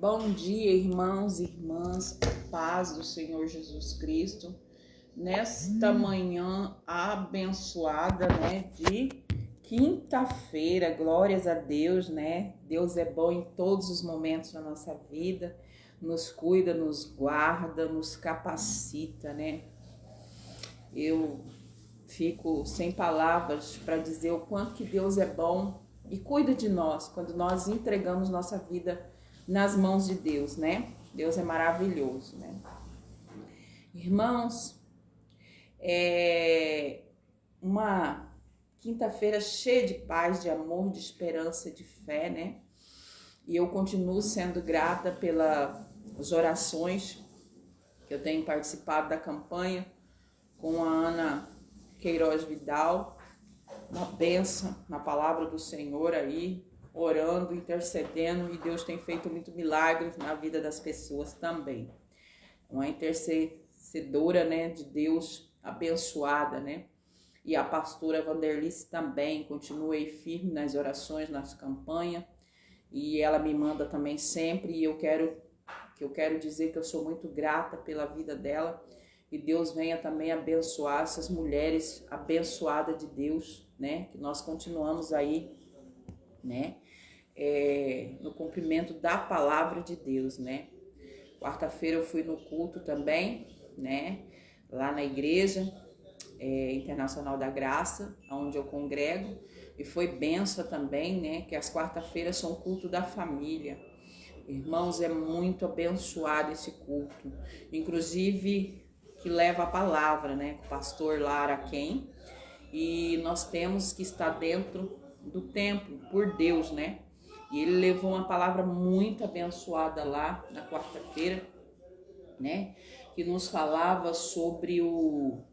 Bom dia, irmãos e irmãs, paz do Senhor Jesus Cristo, nesta manhã abençoada, de quinta-feira, glórias a Deus, Deus é bom em todos os momentos da nossa vida, nos cuida, nos guarda, nos capacita, Eu fico sem palavras para dizer o quanto que Deus é bom e cuida de nós quando nós entregamos nossa vida nas mãos de Deus, Deus é maravilhoso, Irmãos, é uma quinta-feira cheia de paz, de amor, de esperança, de fé, E eu continuo sendo grata pelas orações que eu tenho participado da campanha com a Ana Queiroz Vidal, uma bênção na palavra do Senhor aí, orando, intercedendo, e Deus tem feito muito milagres na vida das pessoas também. Uma intercedora, de Deus abençoada, E a pastora Vanderlice também continua aí firme nas orações, nas campanhas, e ela me manda também sempre, e eu quero dizer que eu sou muito grata pela vida dela, e Deus venha também abençoar essas mulheres abençoadas de Deus, que nós continuamos aí, no cumprimento da palavra de Deus, Quarta-feira eu fui no culto também, lá na igreja Internacional da Graça, onde eu congrego, e foi benção também, que as quarta-feiras são culto da família. Irmãos, é muito abençoado esse culto, inclusive que leva a palavra, com o pastor Lara Quem, e nós temos que estar dentro do templo por Deus, E ele levou uma palavra muito abençoada lá na quarta-feira, Que nos falava sobre o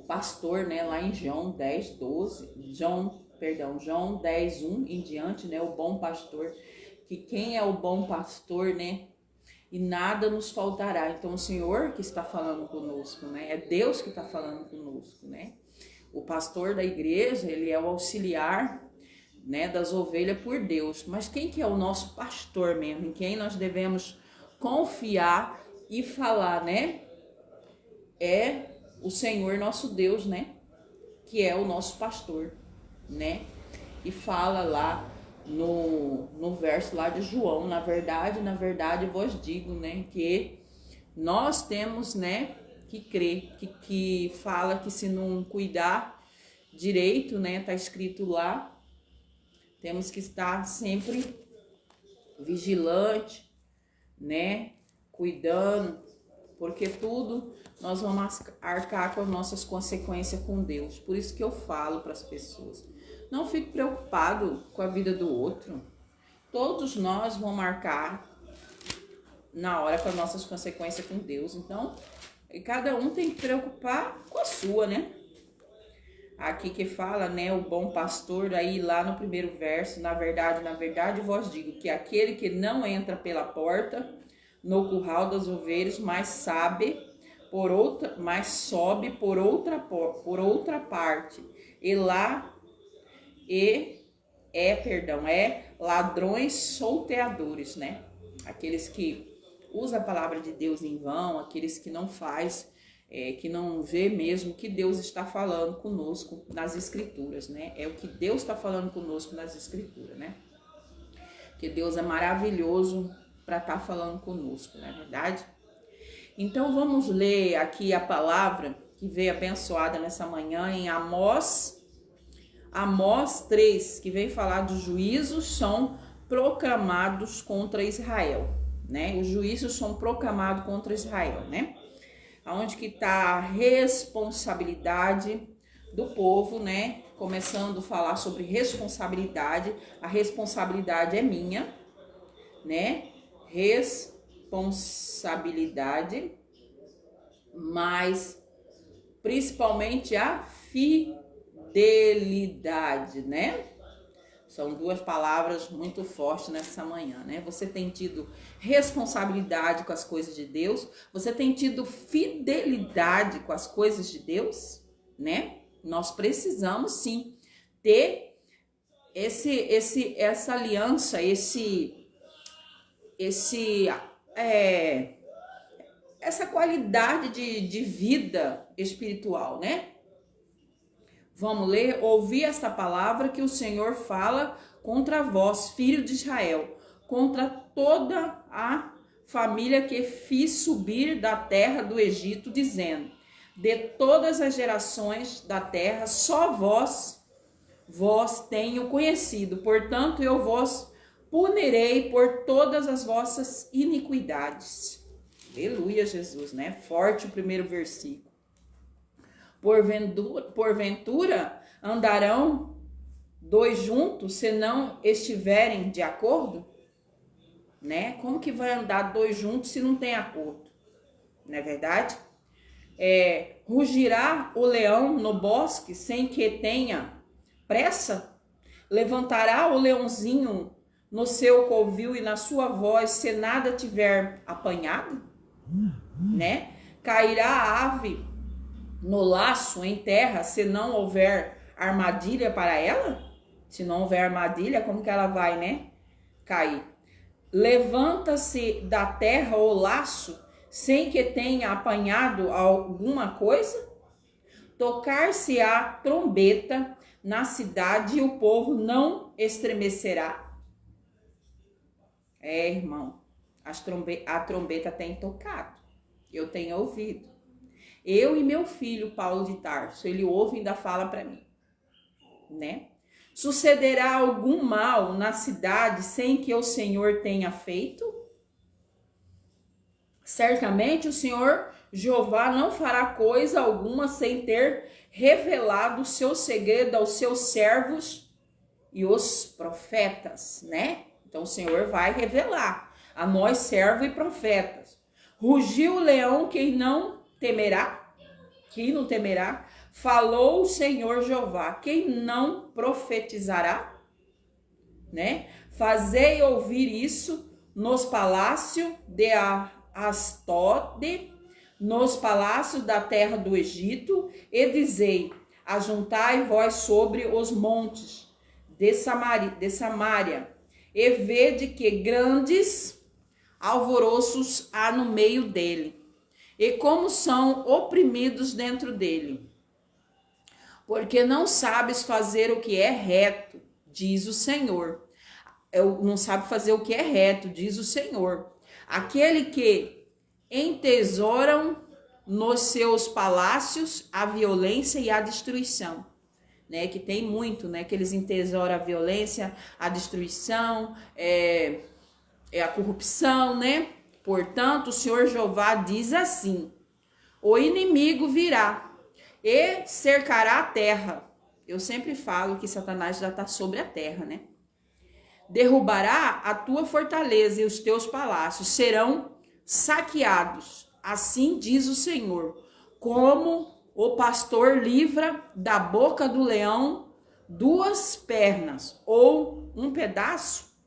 pastor, lá em João 10:1 em diante, o bom pastor, que quem é o bom pastor, E nada nos faltará. Então o Senhor que está falando conosco, É Deus que está falando conosco, O pastor da igreja, ele é o auxiliar, das ovelhas por Deus. Mas quem que é o nosso pastor mesmo? Em quem nós devemos confiar e falar, É o Senhor nosso Deus, Que é o nosso pastor, E fala lá no verso lá de João, na verdade vos digo, que nós temos, que crer, que fala que se não cuidar direito, tá escrito lá, temos que estar sempre vigilante, cuidando, porque tudo nós vamos arcar com as nossas consequências com Deus. Por isso que eu falo para as pessoas, não fique preocupado com a vida do outro. Todos nós vamos marcar na hora com as nossas consequências com Deus. Então, cada um tem que preocupar com a sua, Aqui que fala, o bom pastor, aí lá no primeiro verso, na verdade vos digo que aquele que não entra pela porta no curral das ovelhas, mas sobe por outra parte, e lá é ladrões solteadores, Aqueles que usam a palavra de Deus em vão, aqueles que não faz, que não vê mesmo que Deus está falando conosco nas escrituras, É o que Deus está falando conosco nas escrituras, Que Deus é maravilhoso para estar falando conosco, não é verdade? Então vamos ler aqui a palavra que veio abençoada nessa manhã em Amós 3, que vem falar dos juízos são proclamados contra Israel, Os juízos são proclamados contra Israel, Onde que está a responsabilidade do povo, Começando a falar sobre responsabilidade, a responsabilidade é minha, Responsabilidade, mas principalmente a fidelidade, São duas palavras muito fortes nessa manhã, Você tem tido responsabilidade com as coisas de Deus? Você tem tido fidelidade com as coisas de Deus, Nós precisamos sim ter essa aliança, esse essa qualidade de vida espiritual, né? Vamos ler, ouvi esta palavra que o Senhor fala contra vós, filho de Israel, contra toda a família que fiz subir da terra do Egito, dizendo, de todas as gerações da terra, só vós tenho conhecido, portanto eu vos punirei por todas as vossas iniquidades. Aleluia, Jesus, né? Forte o primeiro versículo. Porventura andarão dois juntos se não estiverem de acordo? Né? Como que vai andar dois juntos se não tem acordo? Não é verdade? Rugirá o leão no bosque sem que tenha pressa? Levantará o leãozinho no seu covil e na sua voz se nada tiver apanhado? Né? Cairá a ave no laço em terra se não houver armadilha para ela? Se não houver armadilha, como que ela vai, né? Cair. Levanta-se da terra o laço sem que tenha apanhado alguma coisa? Tocar-se a trombeta na cidade e o povo não estremecerá? Irmão, a trombeta tem tocado. Eu tenho ouvido. Eu e meu filho, Paulo de Tarso, ele ouve e ainda fala para mim, né? Sucederá algum mal na cidade sem que o Senhor tenha feito? Certamente o Senhor Jeová não fará coisa alguma sem ter revelado o seu segredo aos seus servos e os profetas, né? Então o Senhor vai revelar a nós, servos e profetas. Rugiu o leão, quem não temerá? Quem não temerá? Falou o Senhor Jeová, quem não profetizará? Né? Fazei ouvir isso nos palácios de Astode, nos palácios da terra do Egito, e dizei, ajuntai vós sobre os montes de Samaria, e vede que grandes alvoroços há no meio dele, e como são oprimidos dentro dele. Porque não sabes fazer o que é reto, diz o Senhor. Não sabe fazer o que é reto, diz o Senhor. Aquele que entesouram nos seus palácios a violência e a destruição. Né? Que tem muito, né? Que eles entesouram a violência, a destruição, a corrupção, né? Portanto, o Senhor Jeová diz assim, o inimigo virá e cercará a terra. Eu sempre falo que Satanás já está sobre a terra, né? Derrubará a tua fortaleza e os teus palácios serão saqueados. Assim diz o Senhor, como o pastor livra da boca do leão 2 pernas ou um pedaço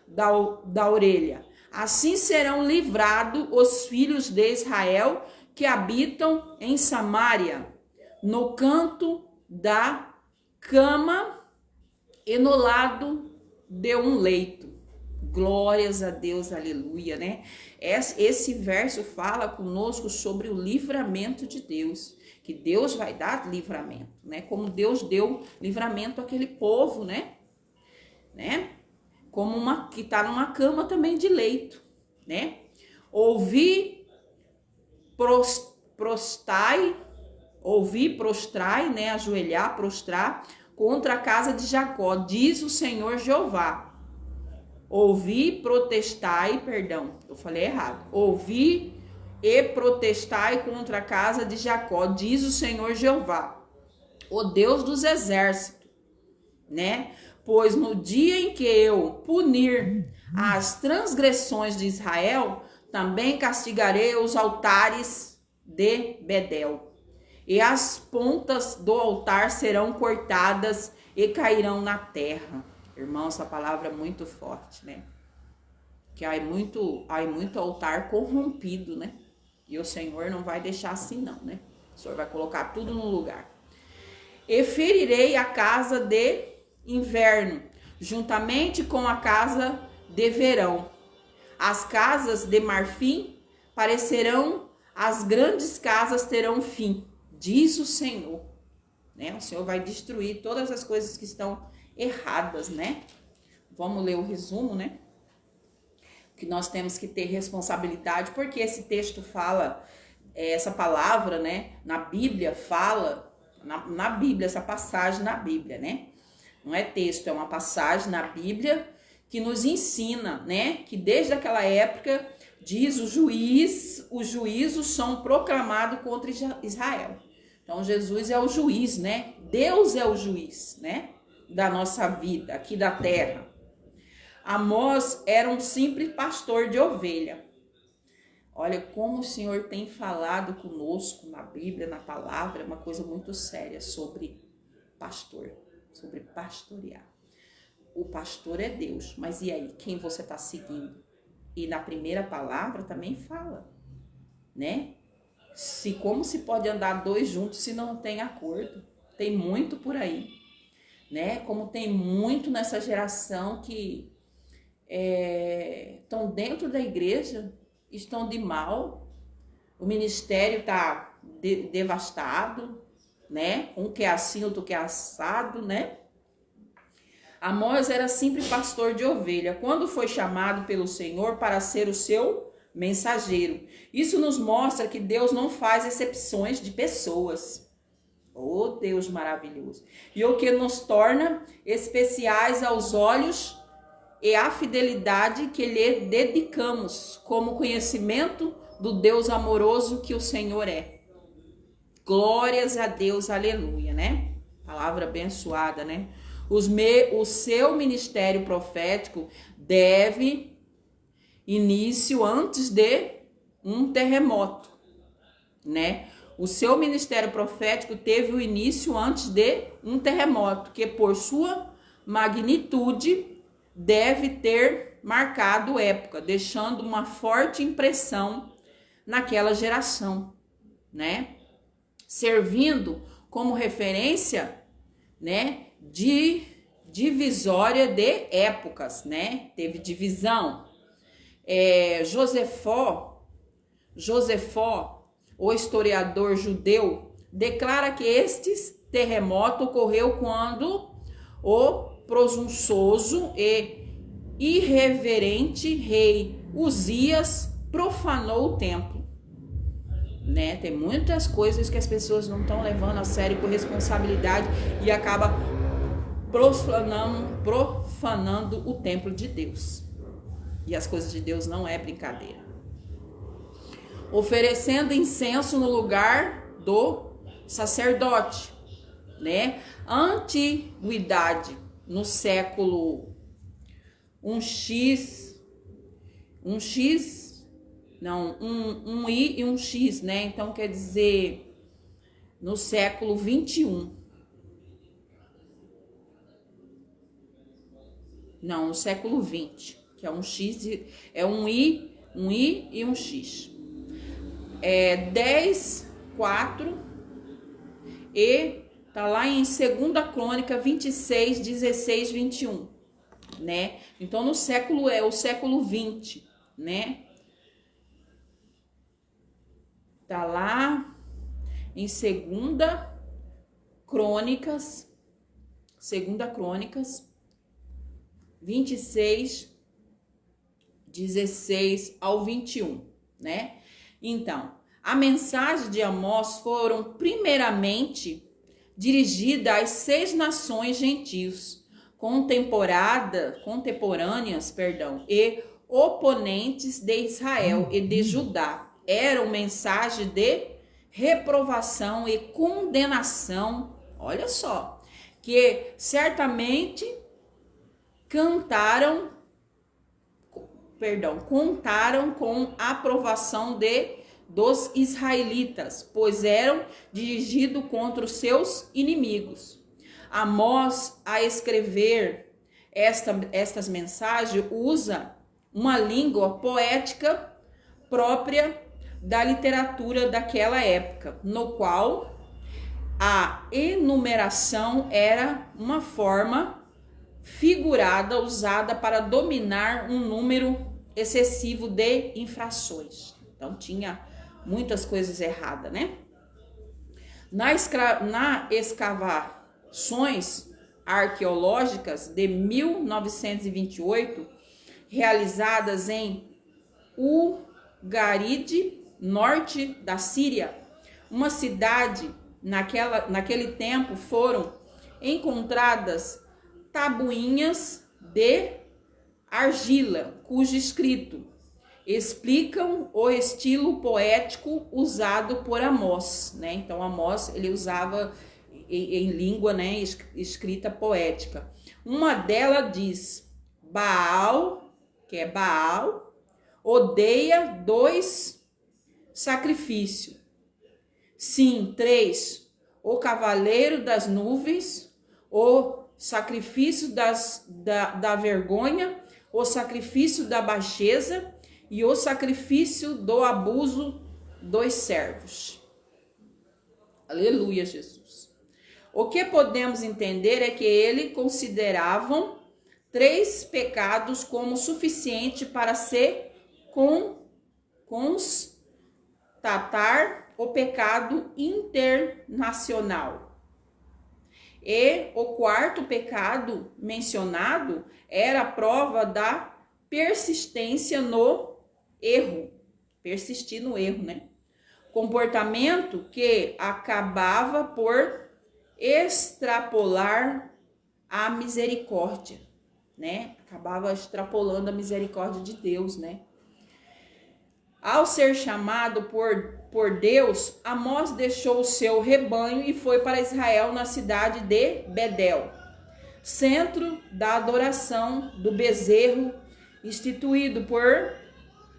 da orelha. Assim serão livrados os filhos de Israel que habitam em Samaria, no canto da cama e no lado de um leito. Glórias a Deus, aleluia, né? Esse verso fala conosco sobre o livramento de Deus, que Deus vai dar livramento, né? Como Deus deu livramento àquele povo, né? Como que está numa cama também de leito, né? Ouvi, prostrai, né? Ajoelhar, prostrar contra a casa de Jacó, diz o Senhor Jeová. Ouvi e protestai contra a casa de Jacó, diz o Senhor Jeová, o Deus dos exércitos, né? Pois no dia em que eu punir as transgressões de Israel, também castigarei os altares de Bedel. E as pontas do altar serão cortadas e cairão na terra. Irmão, essa palavra é muito forte, né? Que há muito altar corrompido, né? E o Senhor não vai deixar assim não, né? O Senhor vai colocar tudo no lugar. E ferirei a casa de inverno, juntamente com a casa de verão. As casas de marfim parecerão, as grandes casas terão fim, diz o Senhor. Né? O Senhor vai destruir todas as coisas que estão erradas, né? Vamos ler o resumo, né? Que nós temos que ter responsabilidade, porque esse texto fala, essa palavra, né? Na Bíblia fala, na Bíblia, essa passagem na Bíblia, né? Não é texto, é uma passagem na Bíblia que nos ensina, né? Que desde aquela época, diz os juízos são proclamados contra Israel. Então Jesus é o juiz, né? Deus é o juiz, né? Da nossa vida, aqui da terra. Amós era um simples pastor de ovelha. Olha como o Senhor tem falado conosco na Bíblia, na palavra, é uma coisa muito séria sobre pastor, sobre pastorear. O pastor é Deus, mas e aí, quem você está seguindo? E na primeira palavra também fala, né? Como se pode andar dois juntos se não tem acordo? Tem muito por aí, né? Como tem muito nessa geração que estão dentro da igreja, estão de mal, o ministério está devastado, né? Um quer assim, outro quer assado, né? Amós era simples pastor de ovelha, quando foi chamado pelo Senhor para ser o seu mensageiro. Isso nos mostra que Deus não faz exceções de pessoas. Oh, Deus maravilhoso! E o que nos torna especiais aos olhos é a fidelidade que lhe dedicamos como conhecimento do Deus amoroso que o Senhor é. Glórias a Deus, aleluia, né? Palavra abençoada, né? O seu ministério profético deve início antes de um terremoto, né? O seu ministério profético teve o início antes de um terremoto, que por sua magnitude deve ter marcado época, deixando uma forte impressão naquela geração, né? Servindo como referência, né? De divisória de épocas, né? Teve divisão. Josefó, o historiador judeu, declara que este terremoto ocorreu quando o presunçoso e irreverente rei Uzias profanou o templo, né? Tem muitas coisas que as pessoas não estão levando a sério com responsabilidade e acaba profanando o templo de Deus. E as coisas de Deus não é brincadeira. Oferecendo incenso no lugar do sacerdote, né? Antiguidade, no século 1x, 1i e 1x, né? Então quer dizer no século 21. Não, no século 20, que é um x, é um i e um x. 10, 4 e tá lá em 2 Crônica 26, 16, 21, né? Então no século o século 20, né? Tá lá em 2 Crônicas 26, 16 ao 21, né? Então, a mensagem de Amós foram primeiramente dirigida às 6 nações gentios, contemporâneas, e oponentes de Israel e de Judá. Eram mensagem de reprovação e condenação, olha só, que certamente contaram com a aprovação dos israelitas, pois eram dirigidos contra os seus inimigos. Amós, a escrever estas mensagens, usa uma língua poética própria da literatura daquela época, no qual a enumeração era uma forma figurada usada para dominar um número excessivo de infrações. Então tinha muitas coisas erradas, né? Na escavações arqueológicas de 1928, realizadas em Ugarit, norte da Síria, uma cidade naquele tempo, foram encontradas tabuinhas de argila, cujo escrito explicam o estilo poético usado por Amós, né? Então Amós, ele usava em língua, né, escrita poética. Uma delas diz: Baal, que é Baal, odeia 2 sacrifícios. Sim, 3, o cavaleiro das nuvens, o sacrifício da vergonha, o sacrifício da baixeza e o sacrifício do abuso dos servos. Aleluia, Jesus. O que podemos entender é que ele consideravam 3 pecados como suficiente para se constatar o pecado internacional. E o 4º pecado mencionado era a prova da persistência no erro. Persistir no erro, né? Comportamento que acabava por extrapolar a misericórdia, né? Acabava extrapolando a misericórdia de Deus, né? Ao ser chamado por Deus, Amós deixou o seu rebanho e foi para Israel, na cidade de Bedel, centro da adoração do bezerro, instituído por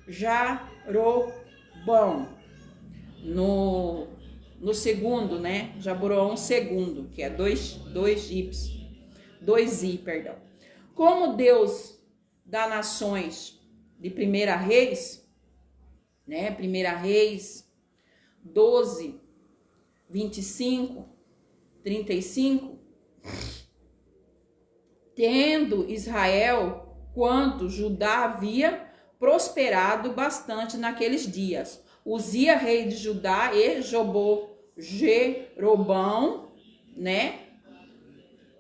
Jarobão no segundo, né? Jaboão II, que é 2i, perdão. Como Deus das nações de 1 Reis, né? 1 Reis 12, 25, 35, tendo Israel quanto Judá havia prosperado bastante naqueles dias. Uzia, rei de Judá, e Jerobão, né,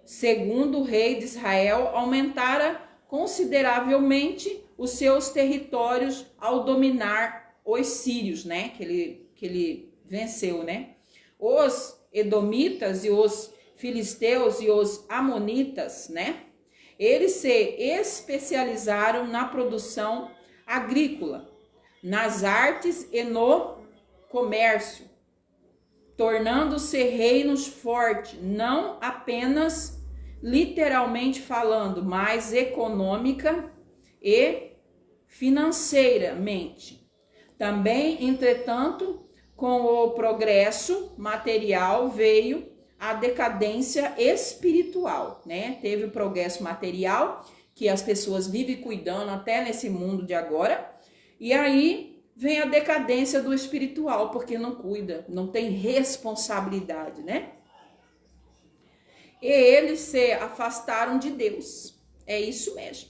segundo rei de Israel, aumentaram consideravelmente os seus territórios ao dominar os sírios, né, que ele venceu, né. Os edomitas e os filisteus e os amonitas, né, eles se especializaram na produção agrícola, nas artes e no comércio, tornando-se reinos fortes, não apenas literalmente falando, mas econômica e financeiramente. Também, entretanto, com o progresso material veio a decadência espiritual, né? Teve o progresso material, que as pessoas vivem cuidando até nesse mundo de agora, e aí vem a decadência do espiritual, porque não cuida, não tem responsabilidade, né? E eles se afastaram de Deus, é isso mesmo,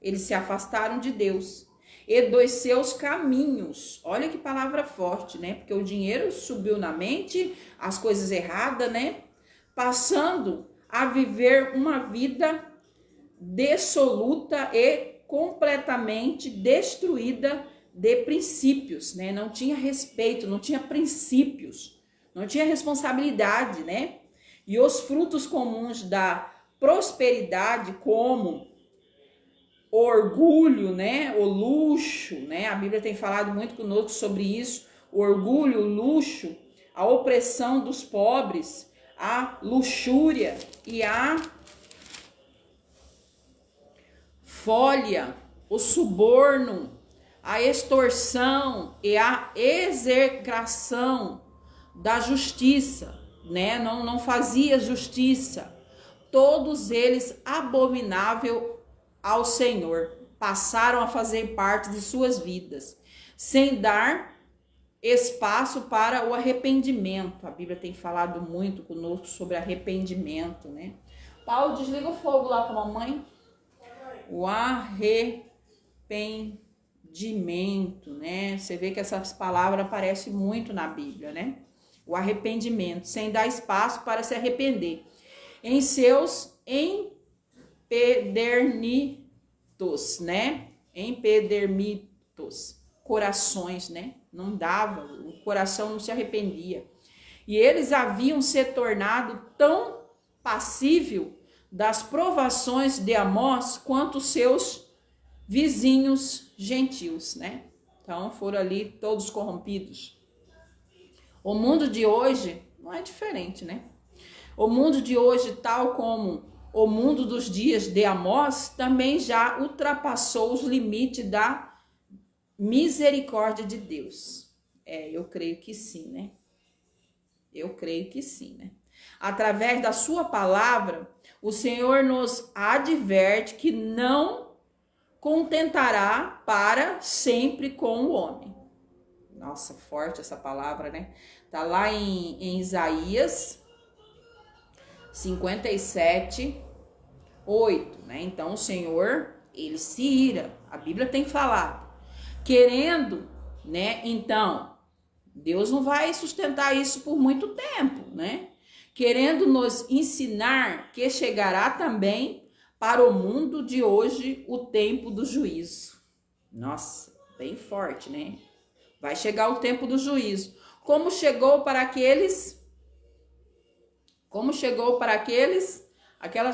eles se afastaram de Deus e dos seus caminhos. Olha que palavra forte, né? Porque o dinheiro subiu na mente, as coisas erradas, né? Passando a viver uma vida dissoluta e completamente destruída de princípios, né? Não tinha respeito, não tinha princípios, não tinha responsabilidade, né? E os frutos comuns da prosperidade, como o orgulho, né? O luxo, né? A Bíblia tem falado muito conosco sobre isso. O orgulho, o luxo, a opressão dos pobres, a luxúria e a folha, o suborno, a extorsão e a execração da justiça, né? Não fazia justiça. Todos eles abominável ao Senhor, passaram a fazer parte de suas vidas, sem dar espaço para o arrependimento. A Bíblia tem falado muito conosco sobre arrependimento, né? Paulo, desliga o fogo lá com a mamãe. O arrependimento. arrependimento, né? Você vê que essas palavras aparecem muito na Bíblia, né? O arrependimento, sem dar espaço para se arrepender. Em seus empedernidos, né? Empedernidos, corações, né? Não dava, o coração não se arrependia. E eles haviam se tornado tão passível das provações de Amós quanto seus vizinhos gentios, né? Então foram ali todos corrompidos. O mundo de hoje não é diferente, né? O mundo de hoje, tal como o mundo dos dias de Amós, também já ultrapassou os limites da misericórdia de Deus. Eu creio que sim, né? Eu creio que sim, né? Através da sua palavra, o Senhor nos adverte que não contentará para sempre com o homem. Nossa, forte essa palavra, né? Tá lá em Isaías 57, 8, né? Então o Senhor, ele se ira. A Bíblia tem falado. Querendo, né? Então, Deus não vai sustentar isso por muito tempo, né? Querendo nos ensinar que chegará também para o mundo de hoje o tempo do juízo. Nossa, bem forte, né? Vai chegar o tempo do juízo. Como chegou para aquelas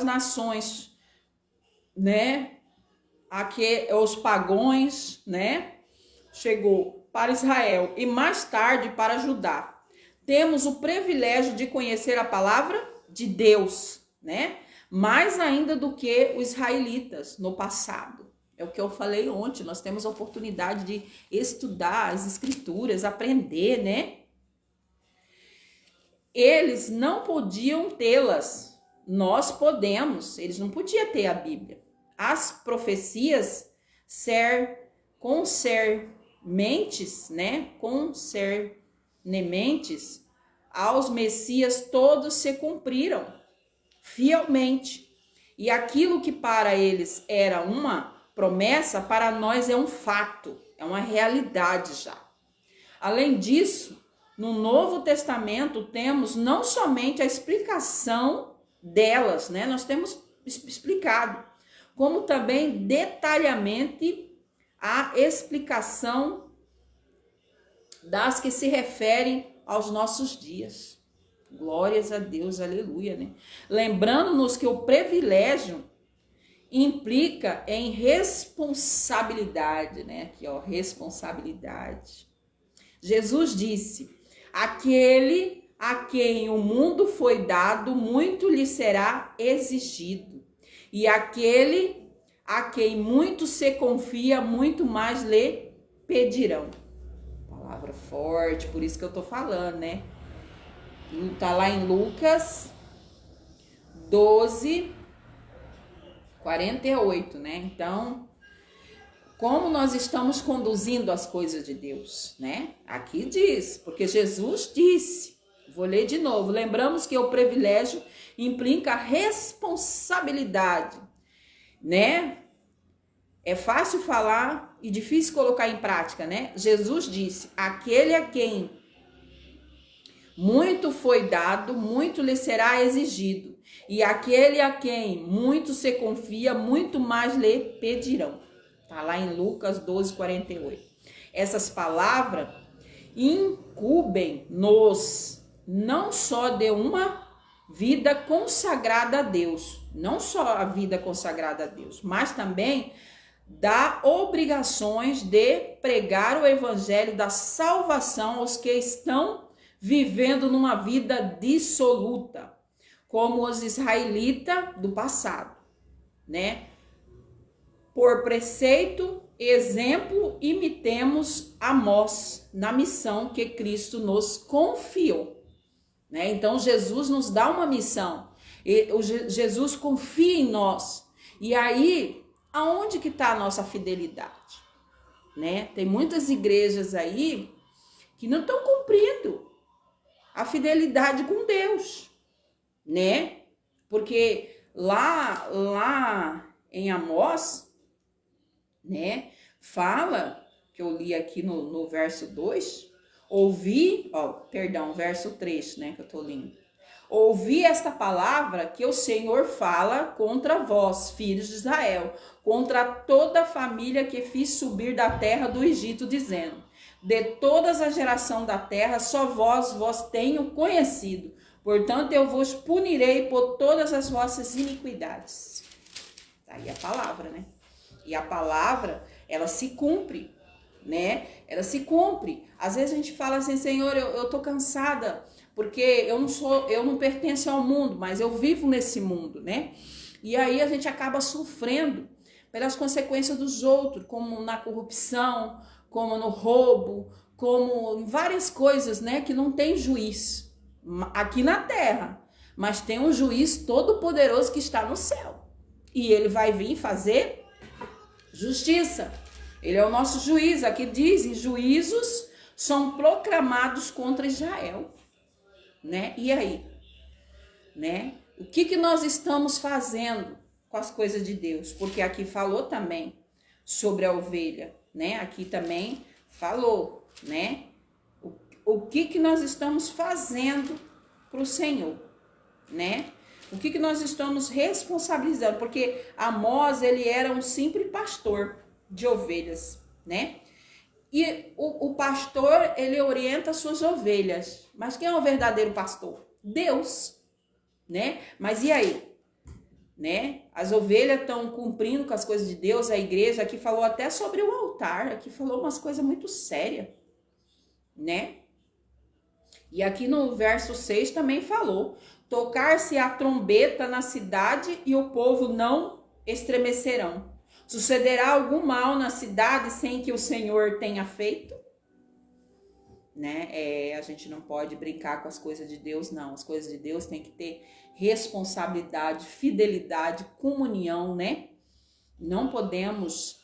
nações, né? Os pagões, né? Chegou para Israel e mais tarde para Judá. Temos o privilégio de conhecer a palavra de Deus, né? Mais ainda do que os israelitas no passado. É o que eu falei ontem, nós temos a oportunidade de estudar as escrituras, aprender, né? Eles não podiam tê-las, nós podemos, eles não podiam ter a Bíblia. As profecias concernentes, né? Concernementes aos Messias todos se cumpriram fielmente. E aquilo que para eles era uma promessa, para nós é um fato, é uma realidade já. Além disso, no Novo Testamento temos não somente a explicação delas, né? Nós temos explicado, como também detalhadamente a explicação das que se referem aos nossos dias. Glórias a Deus, aleluia, né? Lembrando-nos que o privilégio implica em responsabilidade, né? Aqui, ó, responsabilidade. Jesus disse: aquele a quem o mundo foi dado, muito lhe será exigido. E aquele a quem muito se confia, muito mais lhe pedirão. Palavra forte, por isso que eu tô falando, né? Tá lá em Lucas 12, 48, né? Então, como nós estamos conduzindo as coisas de Deus, né? Aqui diz, porque Jesus disse, vou ler de novo, lembramos que o privilégio implica responsabilidade, né? É fácil falar e difícil colocar em prática, né? Jesus disse, aquele a quem muito foi dado, muito lhe será exigido. E aquele a quem muito se confia, muito mais lhe pedirão. Está lá em Lucas 12, 48. Essas palavras incumbem-nos não só de uma vida consagrada a Deus, não só a vida consagrada a Deus, mas também dá obrigações de pregar o evangelho da salvação aos que estão vivendo numa vida dissoluta, como os israelitas do passado, né? Por preceito, exemplo, imitemos Amós na missão que Cristo nos confiou, né? Então Jesus nos dá uma missão, Jesus confia em nós. E aí, aonde que está a nossa fidelidade, né? Tem muitas igrejas aí que não estão cumprindo a fidelidade com Deus, né? Porque lá em Amós, né, fala que eu li aqui no verso 2, verso 3, né, que eu tô lendo. Ouvi esta palavra que o Senhor fala contra vós, filhos de Israel, contra toda a família que fiz subir da terra do Egito, dizendo: de todas as gerações da terra, só vós tenho conhecido. Portanto, eu vos punirei por todas as vossas iniquidades. Tá aí a palavra, né? E a palavra, ela se cumpre, né? Ela se cumpre. Às vezes a gente fala assim: Senhor, eu tô cansada, porque eu não pertenço ao mundo, mas eu vivo nesse mundo, né? E aí a gente acaba sofrendo pelas consequências dos outros, como na corrupção, como no roubo, como em várias coisas, né, que não tem juiz aqui na terra, mas tem um juiz todo-poderoso que está no céu. E ele vai vir fazer justiça. Ele é o nosso juiz. Aqui diz: juízos são proclamados contra Israel, né? E aí, né? O que nós estamos fazendo com as coisas de Deus? Porque aqui falou também sobre a ovelha, né? Aqui também falou, né? O que nós estamos fazendo para o Senhor, né? O que nós estamos responsabilizando? Porque Amós, ele era um simples pastor de ovelhas, né? E o pastor, ele orienta as suas ovelhas. Mas quem é o verdadeiro pastor? Deus, né? Mas e aí? Né? As ovelhas estão cumprindo com as coisas de Deus. A igreja aqui falou até sobre o altar. Aqui falou umas coisas muito sérias, né? E aqui no verso 6 também falou: tocar-se a trombeta na cidade e o povo não estremecerão. Sucederá algum mal na cidade sem que o Senhor tenha feito? Né? A gente não pode brincar com as coisas de Deus, não. As coisas de Deus tem que ter responsabilidade, fidelidade, comunhão, né? Não podemos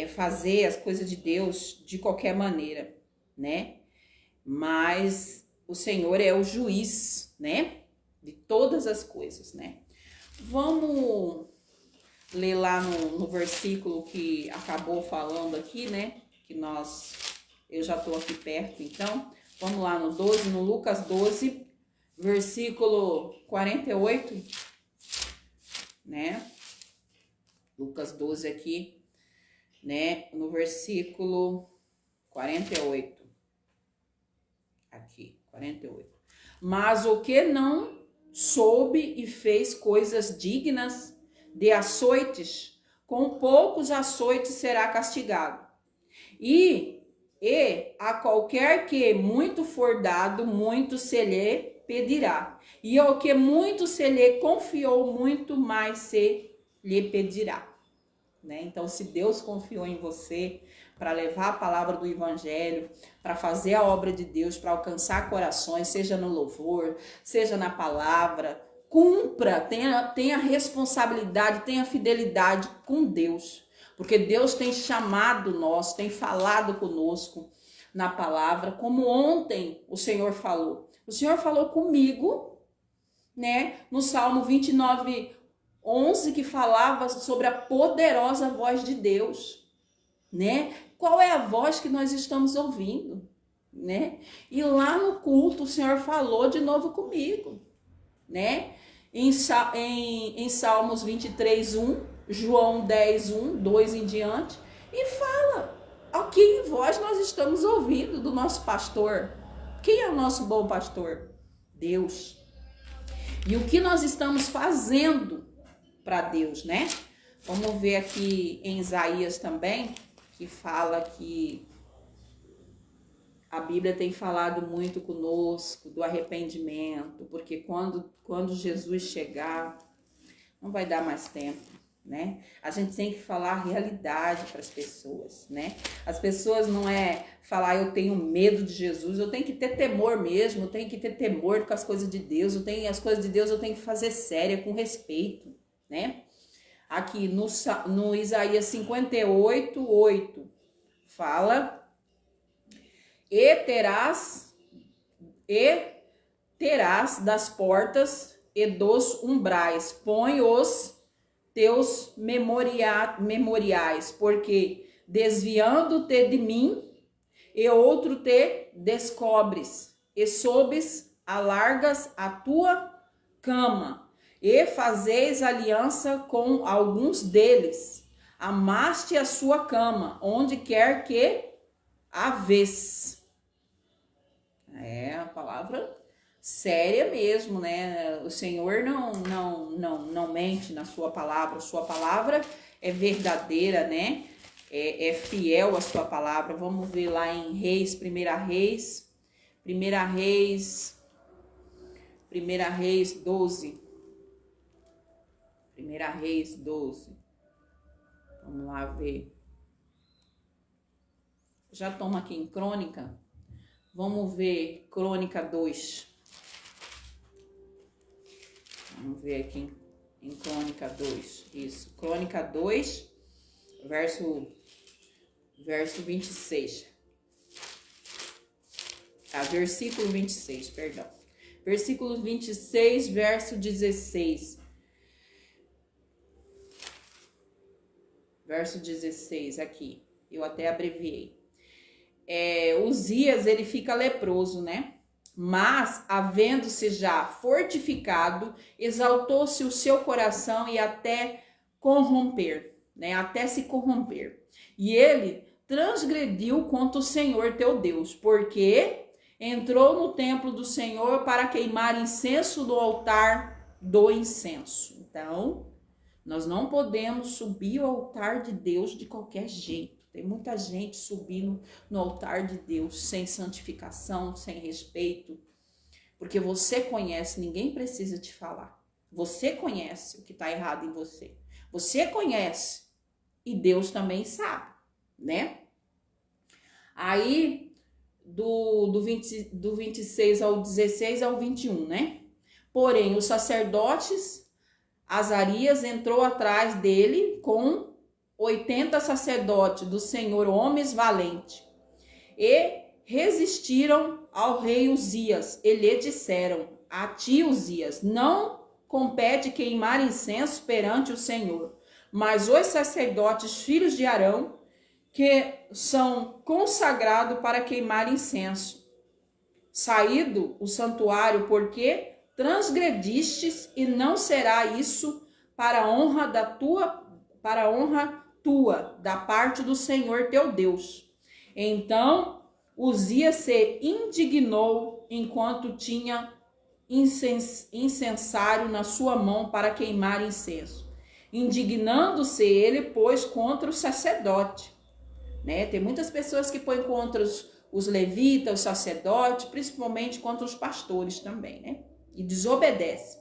fazer as coisas de Deus de qualquer maneira, né? Mas o Senhor é o juiz, né? De todas as coisas, né? Vamos ler lá no versículo que acabou falando aqui, né? Eu já estou aqui perto, então. Vamos lá no 12, no Lucas 12, versículo 48, né? Lucas 12 aqui, né? No versículo 48. Aqui, 48. Mas o que não soube e fez coisas dignas de açoites, com poucos açoites será castigado. E a qualquer que muito for dado, muito se lhe pedirá. E ao que muito se lhe confiou, muito mais se lhe pedirá. Né? Então, se Deus confiou em você para levar a palavra do evangelho, para fazer a obra de Deus, para alcançar corações, seja no louvor, seja na palavra, cumpra, tenha responsabilidade, tenha fidelidade com Deus. Porque Deus tem chamado nós, tem falado conosco na palavra, como ontem o Senhor falou. O Senhor falou comigo, né, no Salmo 29, 11, que falava sobre a poderosa voz de Deus, né? Qual é a voz que nós estamos ouvindo, né? E lá no culto o Senhor falou de novo comigo, né? Em Salmos 23, 1, João 10, 1, 2 em diante, e fala a que voz nós estamos ouvindo do nosso pastor. Quem é o nosso bom pastor? Deus. E o que nós estamos fazendo para Deus, né? Vamos ver aqui em Isaías também, que fala que a Bíblia tem falado muito conosco do arrependimento, porque quando Jesus chegar, não vai dar mais tempo, né? A gente tem que falar a realidade para as pessoas, né? As pessoas não é falar eu tenho medo de Jesus, eu tenho que ter temor mesmo, eu tenho que ter temor com as coisas de Deus, as coisas de Deus eu tenho que fazer séria, com respeito, né? Aqui no Isaías 58, 8, fala: e terás das portas e dos umbrais, põe os teus memoriais, porque desviando-te de mim, e outro te descobres, e sobes alargas a tua cama, e fazeis aliança com alguns deles, amaste a sua cama, onde quer que a vês. É a palavra séria mesmo, né? O Senhor não mente na sua palavra é verdadeira, né? É fiel a sua palavra. Vamos ver lá em Reis, 1 Reis 12. 1 Reis 12. Vamos lá ver. Já estamos aqui em Crônica. Vamos ver Crônica 2. Vamos ver aqui em Crônica 2. Isso, Crônica 2, verso 26. Versículo 26, perdão. Versículo 26, verso 16. Verso 16 aqui. Eu até abreviei. Uzias, ele fica leproso, né? Mas, havendo-se já fortificado, exaltou-se o seu coração e até corromper, né? Até se corromper. E ele transgrediu contra o Senhor teu Deus, porque entrou no templo do Senhor para queimar incenso no altar do incenso. Então, nós não podemos subir ao altar de Deus de qualquer jeito. Tem muita gente subindo no altar de Deus sem santificação, sem respeito. Porque você conhece, ninguém precisa te falar. Você conhece o que está errado em você. Você conhece e Deus também sabe, né? Aí, do 26 ao 16 ao 21, né? Porém, os sacerdotes, Azarias entrou atrás dele com 80 sacerdotes do Senhor, homens valentes, e resistiram ao rei Uzias, e lhe disseram: a ti, Uzias, não compete queimar incenso perante o Senhor, mas os sacerdotes, filhos de Arão, que são consagrados para queimar incenso, saído o santuário, porque transgredistes, e não será isso para a honra tua, da parte do Senhor teu Deus. Então Uzias se indignou enquanto tinha incensário na sua mão para queimar incenso. Indignando-se ele, pois, contra o sacerdote. Né? Tem muitas pessoas que põem contra os levitas, os sacerdotes, principalmente contra os pastores também, né? E desobedece.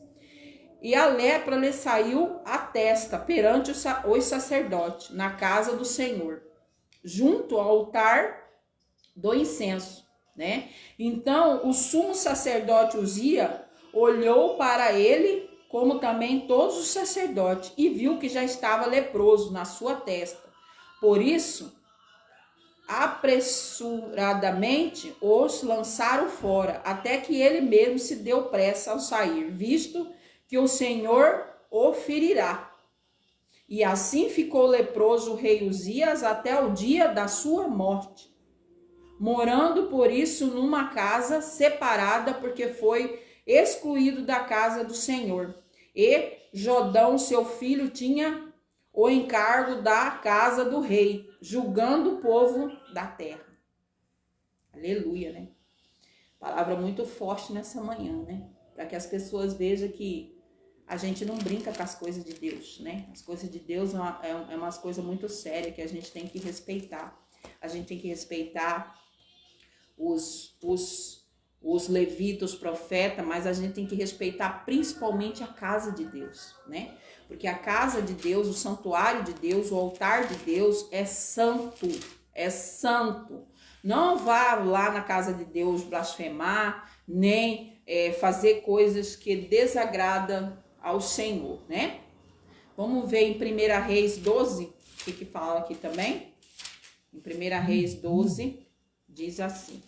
E a lepra lhe saiu à testa perante os sacerdotes, na casa do Senhor, junto ao altar do incenso, né? Então, o sumo sacerdote Uzias olhou para ele, como também todos os sacerdotes, e viu que já estava leproso na sua testa. Por isso, apressuradamente os lançaram fora, até que ele mesmo se deu pressa ao sair, visto que o Senhor o ferirá. E assim ficou leproso o rei Uzias até o dia da sua morte, morando por isso numa casa separada, porque foi excluído da casa do Senhor. E Jodão, seu filho, tinha o encargo da casa do rei, julgando o povo da terra. Aleluia, né? Palavra muito forte nessa manhã, né? Para que as pessoas vejam que a gente não brinca com as coisas de Deus, né? As coisas de Deus é umas coisas muito sérias que a gente tem que respeitar. A gente tem que respeitar os levitas, os profetas, mas a gente tem que respeitar principalmente a casa de Deus, né? Porque a casa de Deus, o santuário de Deus, o altar de Deus é santo, é santo. Não vá lá na casa de Deus blasfemar, nem fazer coisas que desagradam ao Senhor, né? Vamos ver em 1 Reis 12, o que fala aqui também? Em 1 Reis 12, diz assim.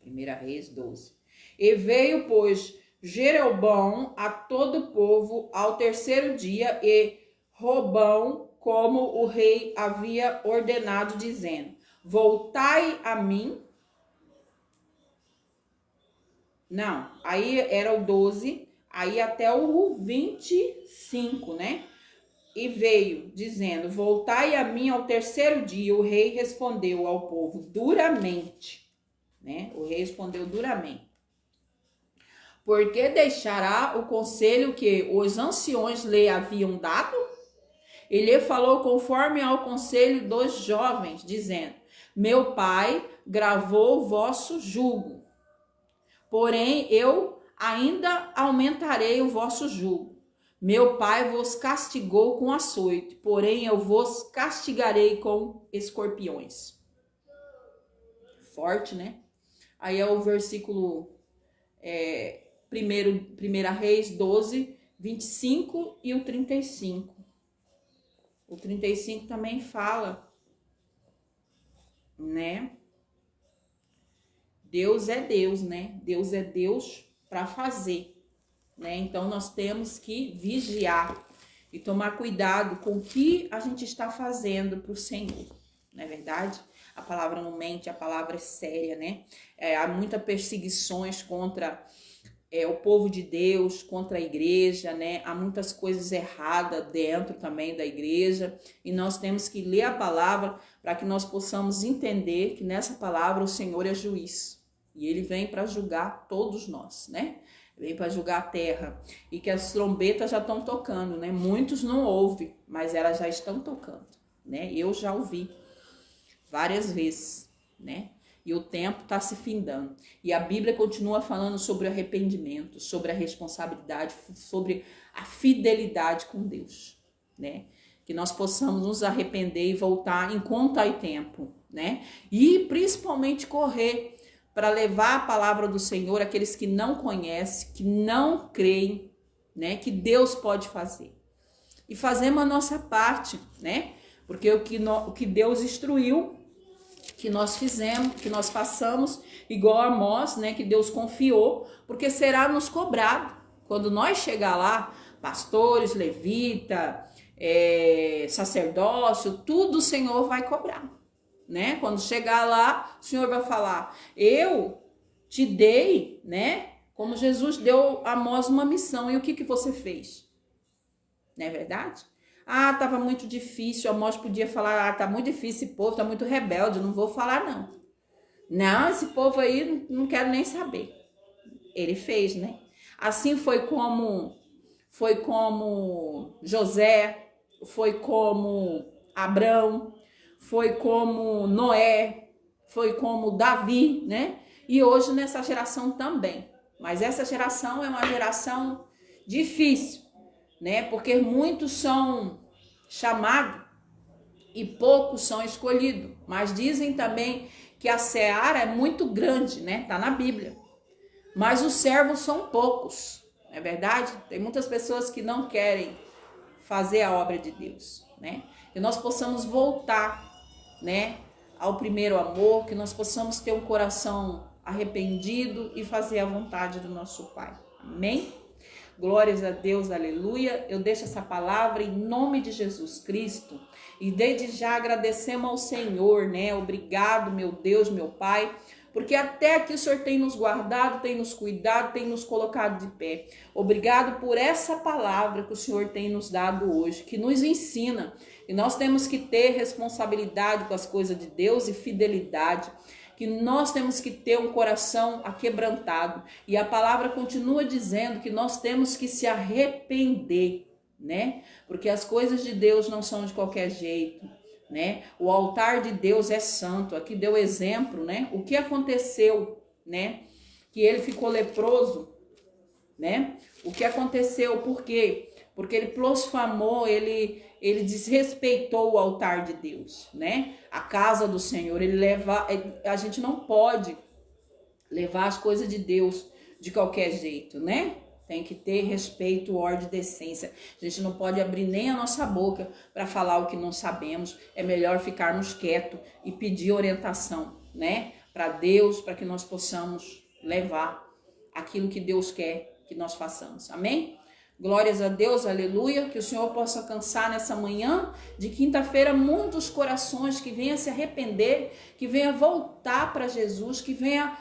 1 Reis 12. E veio, pois, Jeroboão a todo o povo ao terceiro dia, e Robão, como o rei havia ordenado, dizendo: voltai a mim. Não, aí era o 12, aí até o 25, né? E veio dizendo: voltai a mim ao terceiro dia. O rei respondeu ao povo duramente, né? O rei respondeu duramente. Porque deixará o conselho que os anciões lhe haviam dado? Ele falou conforme ao conselho dos jovens, dizendo: meu pai gravou o vosso jugo, porém eu ainda aumentarei o vosso jugo. Meu pai vos castigou com açoite, porém eu vos castigarei com escorpiões. Forte, né? Aí é o versículo 1 Reis 12, 25 e o 35. O 35 também fala, né? Deus é Deus, né? Deus é Deus para fazer, né? Então nós temos que vigiar e tomar cuidado com o que a gente está fazendo para o Senhor, não é verdade? A palavra não mente, a palavra é séria, né? Há muitas perseguições contra o povo de Deus, contra a igreja, né? Há muitas coisas erradas dentro também da igreja e nós temos que ler a palavra para que nós possamos entender que nessa palavra o Senhor é juiz e ele vem para julgar todos nós, né? Vem para julgar a terra e que as trombetas já estão tocando, né? Muitos não ouvem, mas elas já estão tocando, né? Eu já ouvi várias vezes, né? E o tempo está se findando. E a Bíblia continua falando sobre o arrependimento, sobre a responsabilidade, sobre a fidelidade com Deus, né? Que nós possamos nos arrepender e voltar enquanto há tempo, né? E principalmente correr para levar a palavra do Senhor àqueles que não conhecem, que não creem, né? Que Deus pode fazer. E fazemos a nossa parte, né? Porque o que Deus instruiu, que nós fizemos, que nós façamos, igual a Amós, né, que Deus confiou, porque será nos cobrado. Quando nós chegar lá, pastores, levita, sacerdócio, tudo o Senhor vai cobrar, né? Quando chegar lá, o Senhor vai falar: eu te dei, né? Como Jesus deu a Amós uma missão, e o que você fez? Não é verdade? Ah, estava muito difícil. A Amós podia falar: tá muito difícil esse povo, tá muito rebelde, não vou falar não. Não, esse povo aí não quero nem saber. Ele fez, né? Assim foi como José, foi como Abrão, foi como Noé, foi como Davi, né? E hoje nessa geração também. Mas essa geração é uma geração difícil, né? Porque muitos são chamados e poucos são escolhidos. Mas dizem também que a seara é muito grande, né? Tá na Bíblia. Mas os servos são poucos, não é verdade? Tem muitas pessoas que não querem fazer a obra de Deus, né? Que nós possamos voltar, né, ao primeiro amor, que nós possamos ter um coração arrependido e fazer a vontade do nosso Pai. Amém? Glórias a Deus, aleluia. Eu deixo essa palavra em nome de Jesus Cristo. E desde já agradecemos ao Senhor, né? Obrigado, meu Deus, meu Pai, porque até aqui o Senhor tem nos guardado, tem nos cuidado, tem nos colocado de pé. Obrigado por essa palavra que o Senhor tem nos dado hoje, que nos ensina. E nós temos que ter responsabilidade com as coisas de Deus e fidelidade. Que nós temos que ter um coração aquebrantado. E a palavra continua dizendo que nós temos que se arrepender, né? Porque as coisas de Deus não são de qualquer jeito, né? O altar de Deus é santo. Aqui deu exemplo, né? O que aconteceu, né? Que ele ficou leproso, né? O que aconteceu, por quê? Porque ele blasfemou, ele desrespeitou o altar de Deus, né? A casa do Senhor. A gente não pode levar as coisas de Deus de qualquer jeito, né? Tem que ter respeito, ordem e decência. A gente não pode abrir nem a nossa boca para falar o que não sabemos. É melhor ficarmos quietos e pedir orientação, né? Para Deus, para que nós possamos levar aquilo que Deus quer que nós façamos. Amém? Glórias a Deus, aleluia, que o Senhor possa alcançar nessa manhã de quinta-feira muitos corações que venham se arrepender, que venham voltar para Jesus, que venha...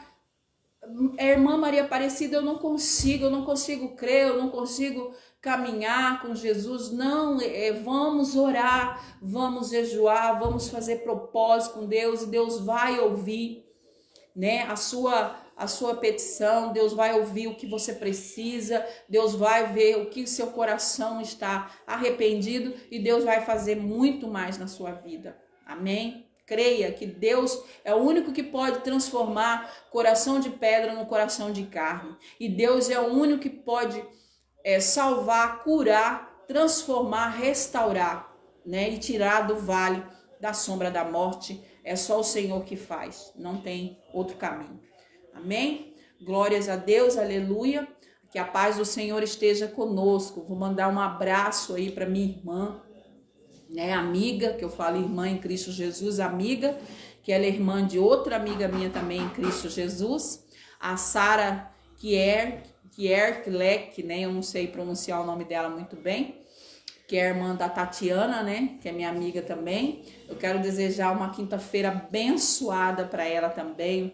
Irmã Maria Aparecida, eu não consigo crer, eu não consigo caminhar com Jesus. Não, vamos orar, vamos jejuar, vamos fazer propósito com Deus e Deus vai ouvir, né, a sua petição. Deus vai ouvir o que você precisa, Deus vai ver o que seu coração está arrependido e Deus vai fazer muito mais na sua vida. Amém? Creia que Deus é o único que pode transformar coração de pedra no coração de carne. E Deus é o único que pode salvar, curar, transformar, restaurar, né? E tirar do vale da sombra da morte. É só o Senhor que faz, não tem outro caminho. Amém? Glórias a Deus, aleluia. Que a paz do Senhor esteja conosco. Vou mandar um abraço aí para minha irmã, né, amiga, que eu falo irmã em Cristo Jesus, amiga, que ela é irmã de outra amiga minha também em Cristo Jesus, a Sara Kierkeck, né, eu não sei pronunciar o nome dela muito bem, que é a irmã da Tatiana, né, que é minha amiga também. Eu quero desejar uma quinta-feira abençoada para ela também.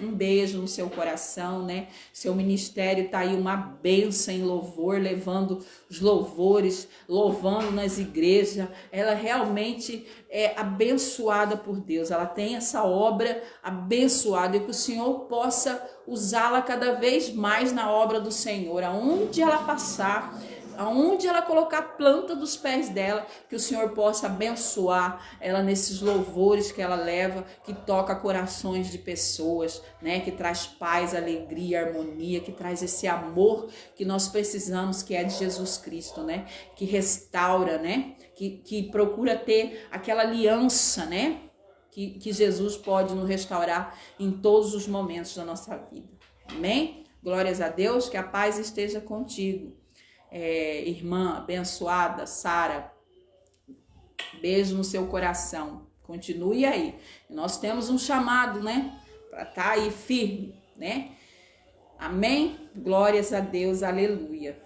Um beijo no seu coração, né? Seu ministério tá aí uma bênção em louvor, levando os louvores, louvando nas igrejas. Ela realmente é abençoada por Deus. Ela tem essa obra abençoada e que o Senhor possa usá-la cada vez mais na obra do Senhor. Aonde ela passar, aonde ela colocar a planta dos pés dela, que o Senhor possa abençoar ela nesses louvores que ela leva, que toca corações de pessoas, né? Que traz paz, alegria, harmonia, que traz esse amor que nós precisamos, que é de Jesus Cristo, né? Que restaura, né? Que procura ter aquela aliança, né? Que Jesus pode nos restaurar em todos os momentos da nossa vida. Amém? Glórias a Deus, que a paz esteja contigo. Irmã abençoada, Sara, beijo no seu coração, continue aí. Nós temos um chamado, né, para estar aí firme, né? Amém? Glórias a Deus, aleluia.